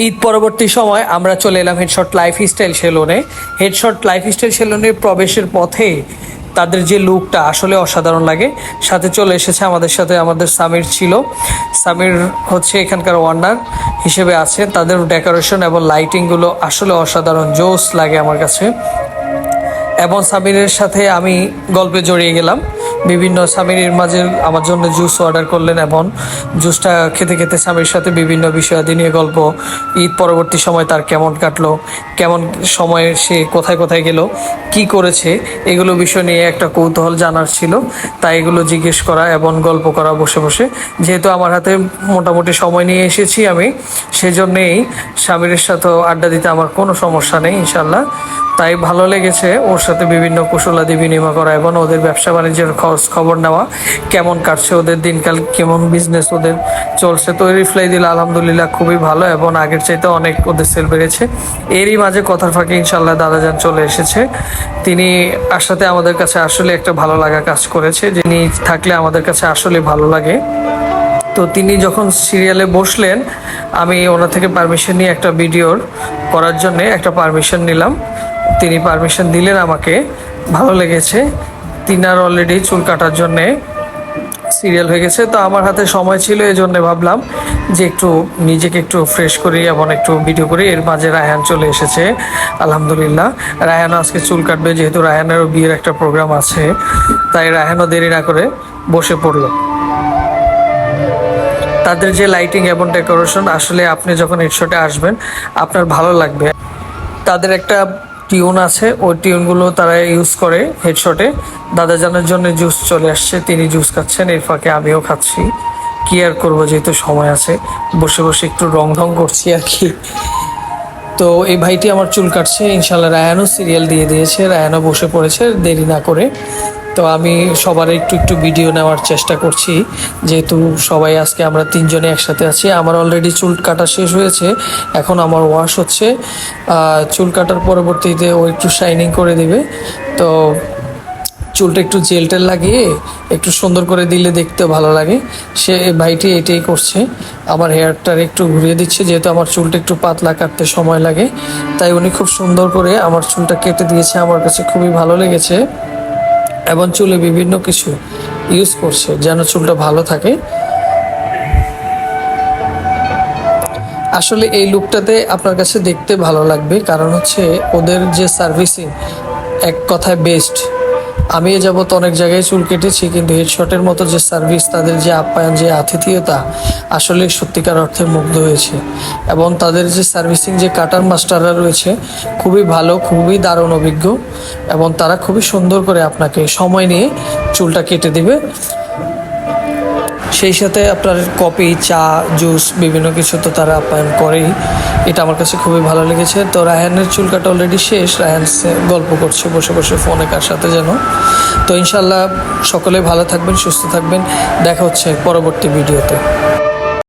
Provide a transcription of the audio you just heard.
ঈদ পরবর্তী সময় আমরা চলে এলাম হেডশট লাইফস্টাইল সেলুনে। হেডশট লাইফস্টাইল সেলুনের প্রবেশের পথে তাদের যে লুকটা আসলে অসাধারণ লাগে। সাথে চলে এসেছে আমাদের সাথে আমাদের সামির ছিল। সামির হচ্ছে এখানকার ওয়ার্নার হিসেবে আছে। তাদের ডেকোরেশন এবং লাইটিংগুলো আসলে অসাধারণ, জোস লাগে আমার কাছে। এবং সামিরের সাথে আমি গল্পে জড়িয়ে গেলাম। বিভিন্ন সামিরের মাঝে আমার জন্য জুস অর্ডার করলেন এবং জুসটা খেতে খেতে স্বামীর সাথে বিভিন্ন বিষয়াদি নিয়ে গল্প। ঈদ পরবর্তী সময় তার কেমন কাটলো, কেমন সময়ে সে কোথায় কোথায় গেল, কি করেছে, এগুলো বিষয় নিয়ে একটা কৌতূহল জানার ছিল। তাই এগুলো জিজ্ঞেস করা এবং গল্প করা বসে বসে। যেহেতু আমার হাতে মোটামুটি সময় নিয়ে এসেছি আমি, সেজন্যেই স্বামীর সাথেও আড্ডা দিতে আমার কোনো সমস্যা নেই ইনশাল্লাহ। তাই ভালো লেগেছে ওর সাথে বিভিন্ন কুশলাদি বিনিময় করা এবং ওদের ব্যবসা বাণিজ্যের খবর নেওয়া, কেমন কাটছে ওদের দিনকাল, কেমন বিজনেস ওদের চলছে। তো রিপ্লাই দিল আলহামদুলিল্লাহ খুবই ভালো এবং আগের চাইতে অনেক ওদের সেল বেড়েছে। এরই মাঝে কথার ফাঁকে ইনশাল্লাহ দাদাজান চলে এসেছে। তিনি আসাতে আমাদের কাছে আসলে একটা ভালো লাগা কাজ করেছে। যিনি থাকলে আমাদের কাছে আসলে ভালো লাগে। তো তিনি যখন সিরিয়ালে বসলেন, আমি ওনার থেকে পারমিশন নিয়ে একটা ভিডিওর করার জন্যে একটা পারমিশন নিলাম। তিনি পারমিশন দিলেন আমাকে, ভালো লেগেছে। তিনার অলরেডি চুল কাটার জন্যে সিরিয়াল হয়ে গেছে। তো আমার হাতে সময় ছিল, এই জন্যে ভাবলাম যে একটু নিজেকে একটু ফ্রেশ করি এবং একটু ভিডিও করি। এর মাঝে রায়হান চলে এসেছে আলহামদুলিল্লাহ। রায়হানও আজকে চুল কাটবে, যেহেতু রায়হানেরও বিয়ের একটা প্রোগ্রাম আছে, তাই রায়হানও দেরি না করে বসে পড়লো। তাদের যে লাইটিং এবং ডেকোরেশন, আসলে আপনি যখন হেডশটে আসবেন আপনার ভালো লাগবে। তাদের একটা টিউন আছে, ওই টিউনগুলো তারা ইউজ করে হেডশটে। দাদাজানের জন্য জুস চলে আসছে, তিনি জুস খাচ্ছেন, এর ফাঁকে আমিও খাচ্ছি। কি আর করবো, যেহেতু সময় আছে, বসে বসে একটু রং ঢং করছি আর কি। তো এই ভাইটি আমার চুল কাটছে। ইনশাল্লাহ রায়ানও সিরিয়াল দিয়ে দিয়েছে, রায়ানও বসে পড়েছে দেরি না করে। তো আমি সবার একটু একটু ভিডিও নেওয়ার চেষ্টা করছি, যেহেতু সবাই আজকে আমরা তিনজনে একসাথে আছি। আমার অলরেডি চুল কাটা শেষ হয়েছে, এখন আমার ওয়াশ হচ্ছে। চুল কাটার পরবর্তীতে ও একটু শাইনিং করে দিবে। তো চুলটা একটু জেল টেল লাগিয়ে একটু সুন্দর করে দিলে দেখতে ভালো লাগে। সে ভাইটি এটাই করছে, আমার হেয়ারটার একটু ঘুরিয়ে দিচ্ছে, যেহেতু আমার চুলটা একটু পাতলা, কাটতে সময় লাগে। তাই উনি খুব সুন্দর করে আমার চুলটা কেটে দিয়েছে, আমার কাছে খুবই ভালো লেগেছে। এবং চুলে বিভিন্ন কিছু ইউজ করছে যেন চুলটা ভালো থাকে। আসলে এই লুকটাতে আপনার কাছে দেখতে ভালো লাগবে, কারণ হচ্ছে ওদের যে সার্ভিসিং এক কথায় বেস্ট। আমি এ যাবত অনেক জায়গায় চুল কেটেছি, কিন্তু হেডশটের মতো যে সার্ভিস, তাদের যে আপ্যায়ন, যে আতিথেয়তা, আসলে সত্যিকার অর্থে মুগ্ধ হয়েছে। এবং তাদের যে সার্ভিসিং, যে কাটার মাস্টাররা রয়েছে, খুবই ভালো, খুবই দারুণ অভিজ্ঞ। এবং তারা খুবই সুন্দর করে আপনাকে সময় নিয়ে চুলটা কেটে দিবে। সেই সাথে আপনার কফি, চা, জুস, বিভিন্ন কিছু তো তারা আপ্যায়ন করেই। এটা আমার কাছে খুবই ভালো লেগেছে। তো রায়হানের চুল কাটা অলরেডি শেষ, রায়হান গল্প করছে বসে বসে ফোনে কার সাথে যেন। তো ইনশাল্লাহ সকলে ভালো থাকবেন, সুস্থ থাকবেন। দেখা হচ্ছে পরবর্তী ভিডিওতে।